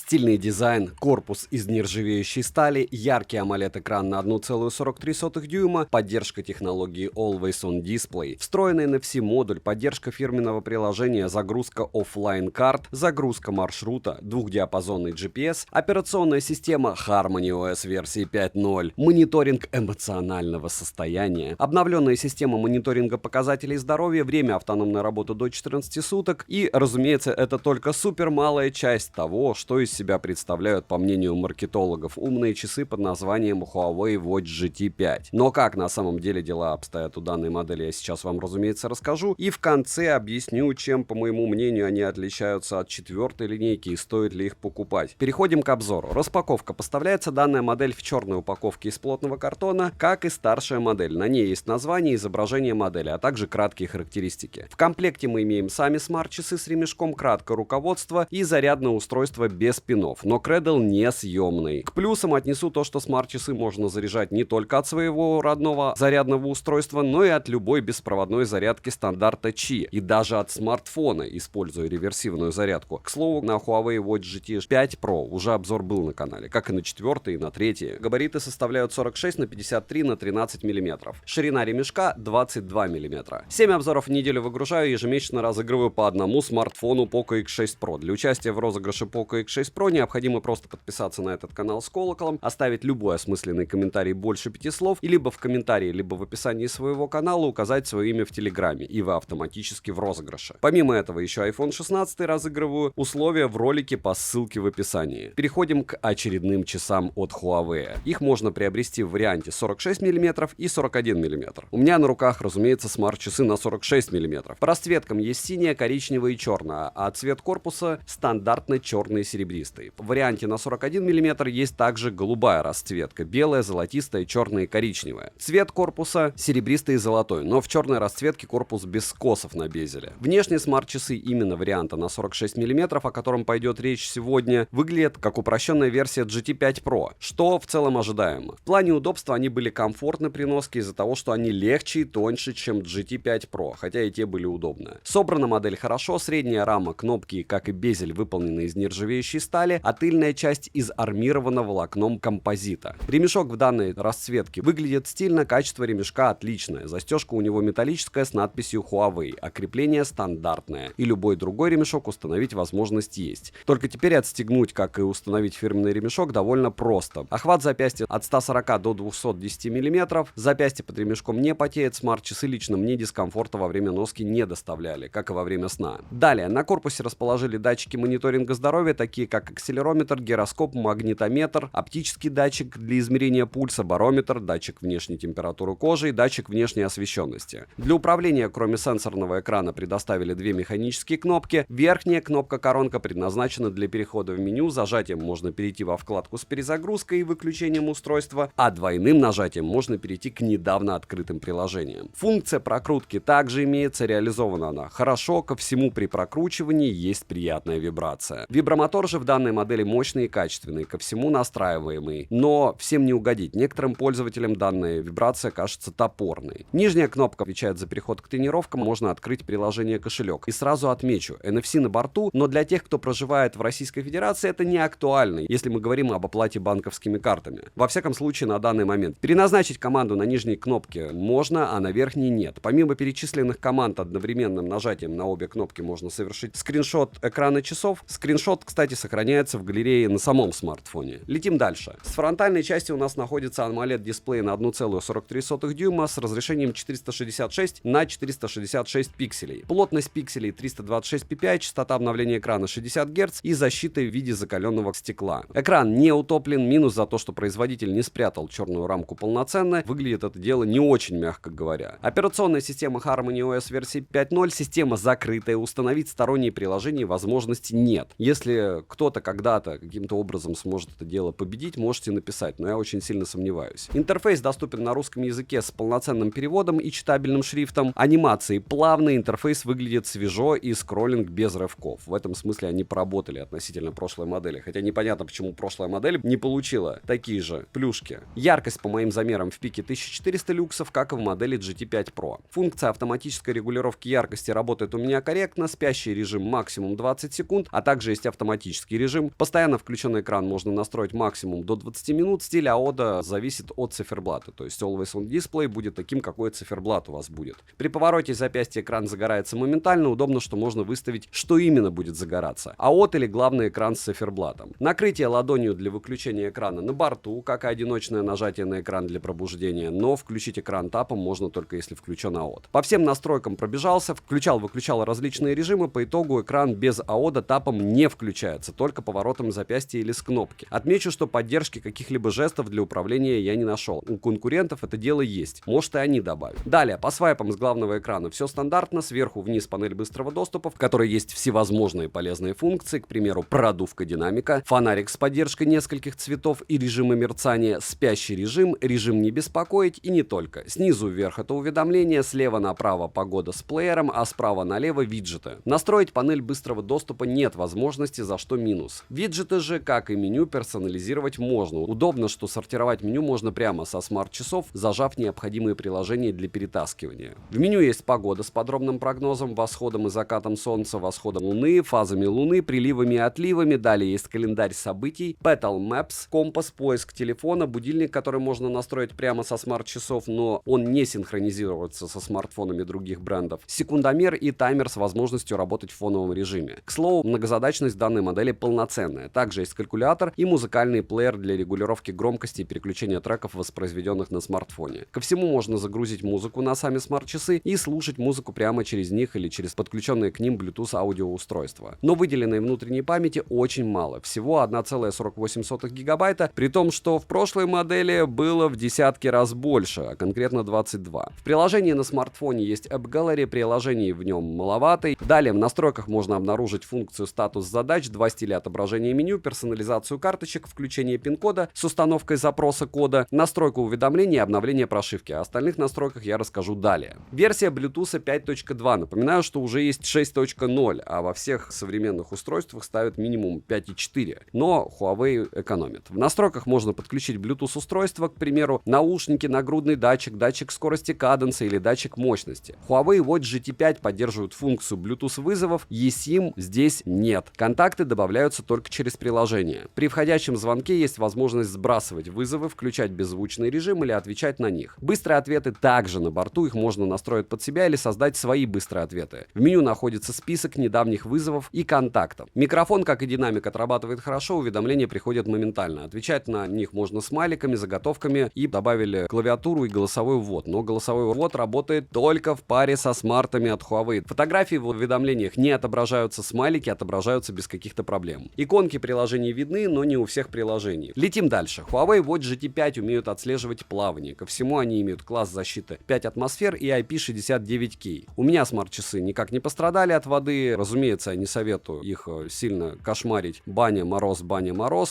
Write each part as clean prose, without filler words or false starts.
Стильный дизайн, корпус из нержавеющей стали, яркий AMOLED-экран на 1,43 дюйма, поддержка технологии Always On Display, встроенный NFC-модуль, поддержка фирменного приложения, загрузка оффлайн карт, загрузка маршрута, двухдиапазонный GPS, операционная система Harmony OS версии 5.0, мониторинг эмоционального состояния, обновленная система мониторинга показателей здоровья, время автономной работы до 14 суток и, разумеется, это только супер малая часть того, что из себя представляют, по мнению маркетологов, умные часы под названием Huawei Watch GT 5. Но как на самом деле дела обстоят у данной модели, я сейчас вам, разумеется, расскажу. И в конце объясню, чем, по моему мнению, они отличаются от четвертой линейки и стоит ли их покупать. Переходим к обзору. Распаковка. Поставляется данная модель в черной упаковке из плотного картона, как и старшая модель. На ней есть название, изображение модели, а также краткие характеристики. В комплекте мы имеем сами смарт-часы с ремешком, краткое руководство и зарядное устройство без пинов, но Cradle не съемный. К плюсам отнесу то, что смарт-часы можно заряжать не только от своего родного зарядного устройства, но и от любой беспроводной зарядки стандарта Qi, и даже от смартфона, используя реверсивную зарядку. К слову, на Huawei Watch GT 5 Pro уже обзор был на канале, как и на 4 и на 3. Габариты составляют 46 на 53 на 13 мм. Ширина ремешка 22 мм. 7 обзоров в неделю выгружаю, ежемесячно разыгрываю по одному смартфону Poco X6 Pro. Для участия в розыгрыше Poco X6 Pro необходимо просто подписаться на этот канал с колоколом, оставить любой осмысленный комментарий больше 5 слов, и либо в комментарии, либо в описании своего канала указать свое имя в Телеграме, и вы автоматически в розыгрыше. Помимо этого, еще iPhone 16 разыгрываю, условия в ролике по ссылке в описании. Переходим к очередным часам от Huawei. Их можно приобрести в варианте 46 мм и 41 мм. У меня на руках, разумеется, смарт-часы на 46 мм. По расцветкам есть синяя, коричневая и черная, а цвет корпуса стандартно черный и серебристый. В варианте на 41 мм есть также голубая расцветка, белая, золотистая, черная и коричневая. Цвет корпуса серебристый и золотой, но в черной расцветке корпус без скосов на безеле. Внешние смарт-часы именно варианта на 46 мм, о котором пойдет речь сегодня, выглядят как упрощенная версия GT 5 Pro, что в целом ожидаемо. В плане удобства они были комфортны при носке из-за того, что они легче и тоньше, чем GT 5 Pro, хотя и те были удобны. Собрана модель хорошо, средняя рама, кнопки, как и безель, выполнены из нержавеющей стали, а тыльная часть из армированного волокном композита. Ремешок в данной расцветке выглядит стильно, качество ремешка отличное, застежка у него металлическая с надписью Huawei, а крепление стандартное, и любой другой ремешок установить возможность есть. Только теперь отстегнуть, как и установить фирменный ремешок, довольно просто. Охват запястья от 140 до 210 мм, запястье под ремешком не потеет, смарт-часы лично мне дискомфорта во время носки не доставляли, как и во время сна. Далее, на корпусе расположили датчики мониторинга здоровья, такие как акселерометр, гироскоп, магнитометр, оптический датчик для измерения пульса, барометр, датчик внешней температуры кожи и датчик внешней освещенности. Для управления, кроме сенсорного экрана, предоставили две механические кнопки. Верхняя кнопка-коронка предназначена для перехода в меню, зажатием можно перейти во вкладку с перезагрузкой и выключением устройства, а двойным нажатием можно перейти к недавно открытым приложениям. Функция прокрутки также имеется, реализована она хорошо, ко всему при прокручивании есть приятная вибрация. Вибромотор же в данной модели мощный и качественный, ко всему настраиваемый, но всем не угодить. Некоторым пользователям данная вибрация кажется топорной. Нижняя кнопка отвечает за переход к тренировкам, можно открыть приложение кошелек. И сразу отмечу, NFC на борту, но для тех, кто проживает в Российской Федерации, это не актуально, если мы говорим об оплате банковскими картами. Во всяком случае, на данный момент. Переназначить команду на нижней кнопке можно, а на верхней нет. Помимо перечисленных команд, одновременным нажатием на обе кнопки можно совершить скриншот экрана часов. Скриншот, кстати, сохраняется в галерее на самом смартфоне. Летим дальше. С фронтальной части у нас находится AMOLED-дисплей на 1,43 дюйма с разрешением 466 на 466 пикселей. Плотность пикселей 326 ppi, частота обновления экрана 60 Гц и защита в виде закаленного стекла. Экран не утоплен, минус за то, что производитель не спрятал черную рамку полноценно. Выглядит это дело не очень, мягко говоря. Операционная система Harmony OS версии 5.0, система закрытая, установить сторонние приложения возможности нет. Если кто-то когда-то каким-то образом сможет это дело победить, можете написать, но я очень сильно сомневаюсь. Интерфейс доступен на русском языке с полноценным переводом и читабельным шрифтом. Анимации плавные, интерфейс выглядит свежо и скроллинг без рывков. В этом смысле они поработали относительно прошлой модели, хотя непонятно, почему прошлая модель не получила такие же плюшки. Яркость по моим замерам в пике 1400 люксов, как и в модели GT 5 Pro. Функция автоматической регулировки яркости работает у меня корректно, спящий режим максимум 20 секунд, а также есть автоматический автоматический режим. Постоянно включенный экран можно настроить максимум до 20 минут. Стиль AODA зависит от циферблата, то есть Always On Display будет таким, какой циферблат у вас будет. При повороте запястья экран загорается моментально, удобно, что можно выставить, что именно будет загораться. AOD или главный экран с циферблатом. Накрытие ладонью для выключения экрана на борту, как и одиночное нажатие на экран для пробуждения, но включить экран тапом можно только если включен AOD. По всем настройкам пробежался, включал-выключал различные режимы, по итогу экран без AOD тапом не включается, только поворотом запястья или с кнопки. Отмечу, что поддержки каких-либо жестов для управления я не нашел. У конкурентов это дело есть, может и они добавят. Далее, по свайпам с главного экрана все стандартно, сверху вниз панель быстрого доступа, в которой есть всевозможные полезные функции, к примеру, продувка динамика, фонарик с поддержкой нескольких цветов и режима мерцания, спящий режим, режим не беспокоить и не только. Снизу вверх это уведомления, слева направо погода с плеером, а справа налево виджеты. Настроить панель быстрого доступа нет возможности, за что минус. Виджеты же, как и меню, персонализировать можно. Удобно, что сортировать меню можно прямо со смарт-часов, зажав необходимые приложения для перетаскивания. В меню есть погода с подробным прогнозом, восходом и закатом солнца, восходом луны, фазами луны, приливами и отливами. Далее есть календарь событий, Petal Maps, компас, поиск телефона, будильник, который можно настроить прямо со смарт-часов, но он не синхронизируется со смартфонами других брендов, секундомер и таймер с возможностью работать в фоновом режиме. К слову, многозадачность данной модели полноценная. Также есть калькулятор и музыкальный плеер для регулировки громкости и переключения треков, воспроизведенных на смартфоне. Ко всему можно загрузить музыку на сами смарт-часы и слушать музыку прямо через них или через подключенные к ним Bluetooth аудиоустройства. Но выделенной внутренней памяти очень мало, всего 1,48 гигабайта, при том, что в прошлой модели было в десятки раз больше, а конкретно 22. В приложении на смартфоне есть App Gallery, приложений в нем маловато. Далее в настройках можно обнаружить функцию статус задач, 2 стиля отображения меню, персонализацию карточек, включение пин-кода с установкой запроса кода, настройку уведомлений и обновление прошивки. О остальных настройках я расскажу далее. Версия Bluetooth 5.2. Напоминаю, что уже есть 6.0, а во всех современных устройствах ставят минимум 5.4. Но Huawei экономит. В настройках можно подключить Bluetooth устройство, к примеру, наушники, нагрудный датчик, датчик скорости каденса или датчик мощности. Huawei Watch GT5 поддерживает функцию Bluetooth вызовов, eSIM здесь нет. Контакты добавляются только через приложение. При входящем звонке есть возможность сбрасывать вызовы, включать беззвучный режим или отвечать на них. Быстрые ответы также на борту, их можно настроить под себя или создать свои быстрые ответы. В меню находится список недавних вызовов и контактов. Микрофон, как и динамик, отрабатывает хорошо, уведомления приходят моментально. Отвечать на них можно смайликами, заготовками и добавили клавиатуру и голосовой ввод. Но голосовой ввод работает только в паре со смартами от Huawei. Фотографии в уведомлениях не отображаются, смайлики отображаются без каких-то проблем. Иконки приложений видны, но не у всех приложений. Летим дальше. Huawei Watch GT5 умеют отслеживать плавание. Ко всему они имеют класс защиты 5 атмосфер и IP69K. У меня смарт-часы никак не пострадали от воды. Разумеется, я не советую их сильно кошмарить. Баня, мороз,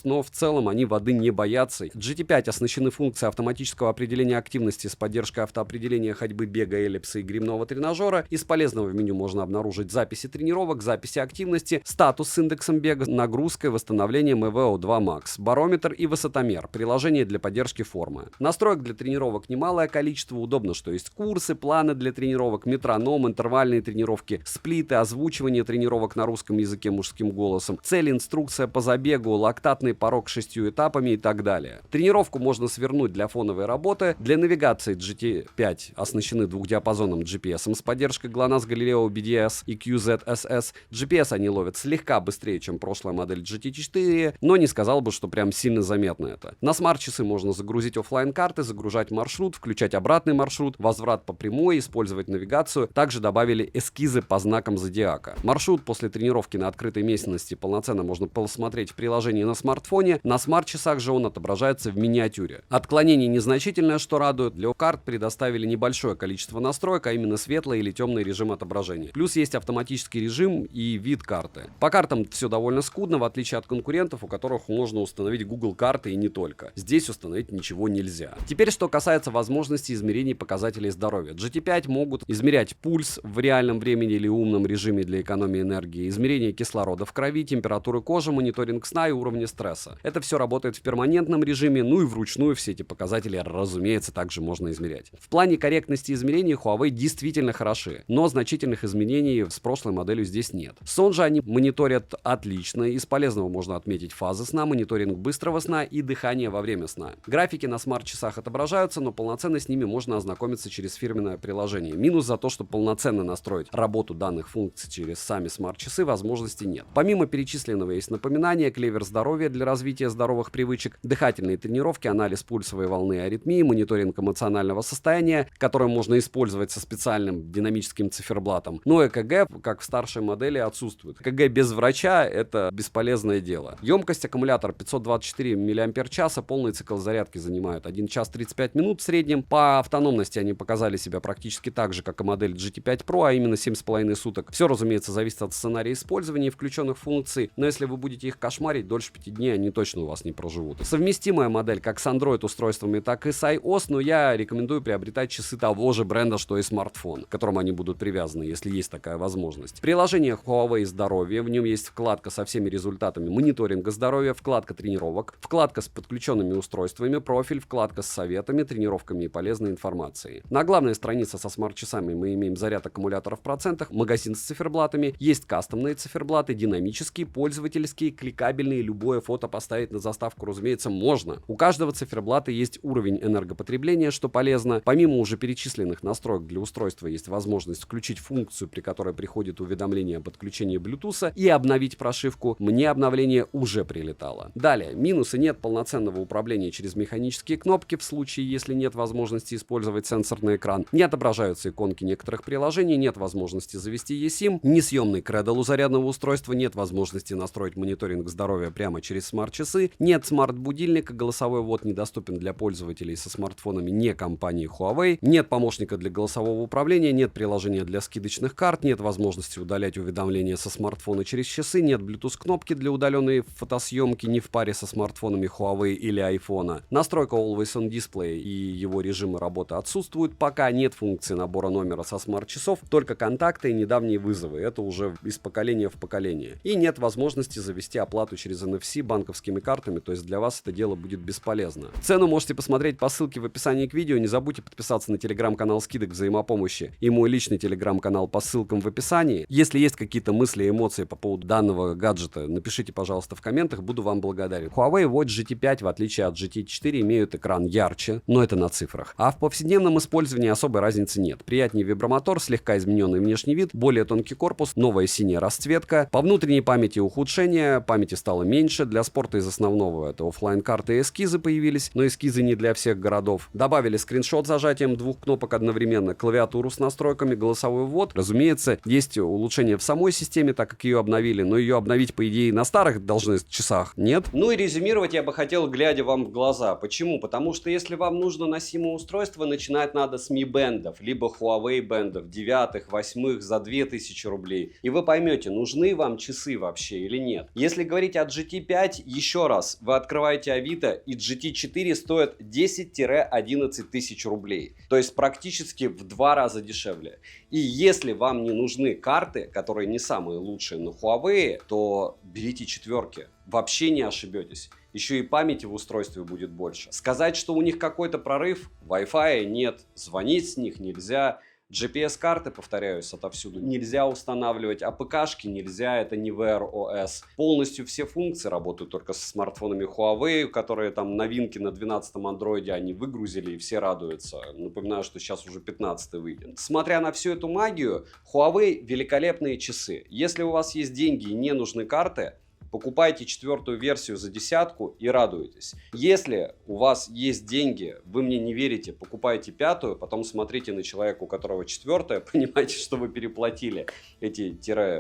но в целом они воды не боятся. GT5 оснащены функцией автоматического определения активности с поддержкой автоопределения ходьбы, бега, эллипса и гребного тренажера. Из полезного в меню можно обнаружить записи тренировок, записи активности, статус с индексом бега, нагрузкой, восстановлением VO2 Max, барометр и высотомер, приложение для поддержки формы. Настроек для тренировок немалое количество, удобно, что есть курсы, планы для тренировок, метроном, интервальные тренировки, сплиты, озвучивание тренировок на русском языке мужским голосом, цель, инструкция по забегу, лактатный порог 6 этапами и так далее. Тренировку можно свернуть для фоновой работы. Для навигации GT5 оснащены двухдиапазонным GPS с поддержкой GLONASS, Galileo, BDS и QZSS. GPS они ловят слегка быстрее, чем прошлая модель GT4, но не сказал бы, что прям сильно заметно это. На смарт-часы можно загрузить оффлайн-карты, загружать маршрут, включать обратный маршрут, возврат по прямой, использовать навигацию. Также добавили эскизы по знакам зодиака. Маршрут после тренировки на открытой местности полноценно можно посмотреть в приложении на смартфоне. На смарт-часах же он отображается в миниатюре. Отклонение незначительное, что радует. Для карт предоставили небольшое количество настроек, а именно светлый или темный режим отображения. Плюс есть автоматический режим и вид карты. По картам все довольно скудно, в отличие от конкурентов, у которых можно установить Google карты и не только. Здесь установить ничего нельзя. Теперь, что касается возможности измерений показателей здоровья. GT5 могут измерять пульс в реальном времени или умном режиме для экономии энергии, измерение кислорода в крови, температуры кожи, мониторинг сна и уровня стресса. Это все работает в перманентном режиме, ну и вручную все эти показатели, разумеется, также можно измерять. В плане корректности измерений Huawei действительно хороши, но значительных изменений с прошлой моделью здесь нет. Сон же они мониторят отлично. отлично. Из полезного можно отметить фазы сна, мониторинг быстрого сна и дыхание во время сна. Графики на смарт-часах отображаются, но полноценно с ними можно ознакомиться через фирменное приложение. Минус за то, что полноценно настроить работу данных функций через сами смарт-часы возможности нет. Помимо перечисленного есть напоминания, клевер здоровья для развития здоровых привычек, дыхательные тренировки, анализ пульсовой волны и аритмии, мониторинг эмоционального состояния, которое можно использовать со специальным динамическим циферблатом. Но ЭКГ, как в старшей модели, отсутствует. ЭКГ без врача — это бесполезное дело. Емкость аккумулятора 524 мАч, полный цикл зарядки занимает 1 час 35 минут в среднем. По автономности они показали себя практически так же, как и модель GT5 Pro, а именно 7,5 суток. Все, разумеется, зависит от сценария использования и включенных функций, но если вы будете их кошмарить, дольше 5 дней они точно у вас не проживут. Совместимая модель как с Android устройствами, так и с iOS, но я рекомендую приобретать часы того же бренда, что и смартфон, к которому они будут привязаны, если есть такая возможность. Приложение Huawei Здоровье, в нем есть вкладка со всеми результатами мониторинга здоровья, вкладка тренировок, вкладка с подключенными устройствами, профиль, вкладка с советами, тренировками и полезной информацией. На главной странице со смарт-часами мы имеем заряд аккумулятора в процентах, магазин с циферблатами, есть кастомные циферблаты, динамические, пользовательские, кликабельные, любое фото поставить на заставку, разумеется, можно. У каждого циферблата есть уровень энергопотребления, что полезно. Помимо уже перечисленных настроек для устройства есть возможность включить функцию, при которой приходит уведомление об отключении Bluetooth, и обновить прошивку. Мне обновление уже прилетало. Далее, минусы: нет полноценного управления через механические кнопки в случае, если нет возможности использовать сенсорный экран. Не отображаются иконки некоторых приложений, нет возможности завести eSIM, несъемный кредл у зарядного устройства, нет возможности настроить мониторинг здоровья прямо через смарт-часы, нет смарт-будильника, голосовой ввод недоступен для пользователей со смартфонами не компании Huawei, нет помощника для голосового управления, нет приложения для скидочных карт, нет возможности удалять уведомления со смартфона через часы, нет Bluetooth-кнопки для удаленной фотосъемки не в паре со смартфонами Huawei или iPhone. Настройка Always On Display и его режимы работы отсутствуют, пока нет функции набора номера со смарт-часов, только контакты и недавние вызовы, это уже из поколения в поколение. И нет возможности завести оплату через NFC банковскими картами, то есть для вас это дело будет бесполезно. Цену можете посмотреть по ссылке в описании к видео, не забудьте подписаться на телеграм-канал скидок взаимопомощи и мой личный телеграм-канал по ссылкам в описании. Если есть какие-то мысли и эмоции по поводу данного гаджета, напишите, пожалуйста, в комментах, буду вам благодарен. Huawei Watch GT5, в отличие от GT4, имеют экран ярче, но это на цифрах. А в повседневном использовании особой разницы нет. Приятнее вибромотор, слегка измененный внешний вид, более тонкий корпус, новая синяя расцветка. По внутренней памяти ухудшение, памяти стало меньше. Для спорта из основного это оффлайн-карты и эскизы появились, но эскизы не для всех городов. Добавили скриншот с зажатием двух кнопок одновременно, клавиатуру с настройками, голосовой ввод. Разумеется, есть улучшение в самой системе, так как ее обновили, но ее обновить, по идее, на старых должны часах нет. Ну и резюмировать я бы хотел, глядя вам в глаза. Почему? Потому что если вам нужно носимое устройство, начинать надо с Mi бендов, либо Huawei бендов, 9-х, 8-х за 2000 рублей. И вы поймете, нужны вам часы вообще или нет. Если говорить о GT5, еще раз, вы открываете Авито, и GT4 стоит 10-11 тысяч рублей. То есть практически в 2 раза дешевле. И если вам не нужны карты, которые не самые лучшие на Huawei, то берите четверки. Вообще не ошибетесь. Еще и памяти в устройстве будет больше. Сказать, что у них какой-то прорыв, Wi-Fi нет, звонить с них нельзя. GPS-карты, повторяюсь, отовсюду нельзя устанавливать, АПК-шки нельзя, это не Wear OS. Полностью все функции работают только со смартфонами Huawei, которые там новинки на 12-м андроиде они выгрузили и все радуются. Напоминаю, что сейчас уже 15-й выйдет. Смотря на всю эту магию, Huawei великолепные часы. Если у вас есть деньги и не нужны карты, покупайте 4-ю версию за 10-ку и радуйтесь. Если у вас есть деньги, вы мне не верите, покупайте 5-ю, потом смотрите на человека, у которого 4-я, понимаете, что вы переплатили эти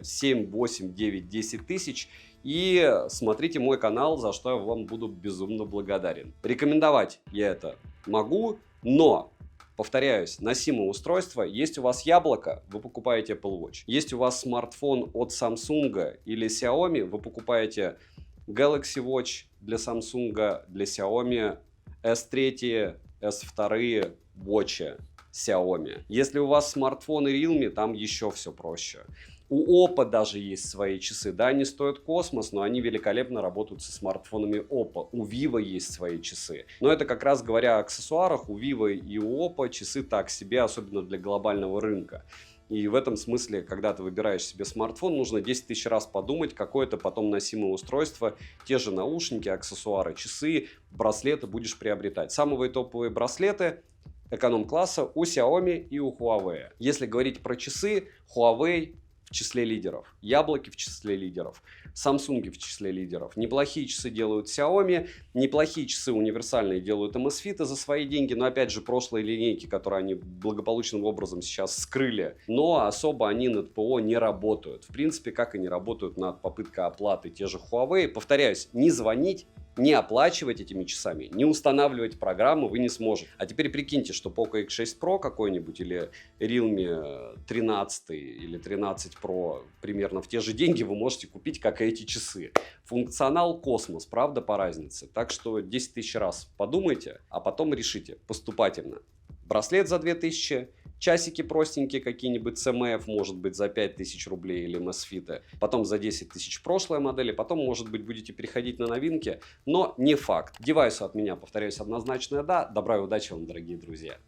7, 8, 9, 10 тысяч. И смотрите мой канал, за что я вам буду безумно благодарен. Рекомендовать я это могу, но... Повторяюсь, носимое устройство. Есть у вас яблоко, вы покупаете Apple Watch. Есть у вас смартфон от Samsung или Xiaomi, вы покупаете Galaxy Watch для Samsung, для Xiaomi, S3, S2, Watch Xiaomi. Если у вас смартфоны Realme, там еще все проще. У Oppo даже есть свои часы. Да, они стоят космос, но они великолепно работают со смартфонами Oppo. У Vivo есть свои часы. Но это как раз говоря о аксессуарах, у Vivo и у Oppo часы так себе, особенно для глобального рынка. И в этом смысле, когда ты выбираешь себе смартфон, нужно 10 тысяч раз подумать, какое ты потом носимое устройство, те же наушники, аксессуары, часы, браслеты будешь приобретать. Самые топовые браслеты эконом-класса у Xiaomi и у Huawei. Если говорить про часы, Huawei в числе лидеров, яблоки в числе лидеров, Samsung в числе лидеров. Неплохие часы делают Xiaomi, неплохие часы универсальные делают Amazfit за свои деньги, но опять же прошлые линейки, которые они благополучным образом сейчас скрыли, но особо они над ПО не работают. В принципе, как и не работают над попыткой оплаты те же Huawei. Повторяюсь, не звонить, не оплачивать этими часами, не устанавливать программу вы не сможете. А теперь прикиньте, что Poco X6 Pro какой-нибудь или Realme 13 или 13 Pro примерно в те же деньги вы можете купить, как и эти часы. Функционал космос, правда, по разнице. Так что 10 тысяч раз подумайте, а потом решите поступательно. Браслет за 2000, часики простенькие какие-нибудь CMF, может быть, за 5000 рублей или Amazfit, потом за 10 тысяч прошлой модели, потом, может быть, будете переходить на новинки, но не факт. Девайсу от меня, повторяюсь, однозначное да. Добра и удачи вам, дорогие друзья.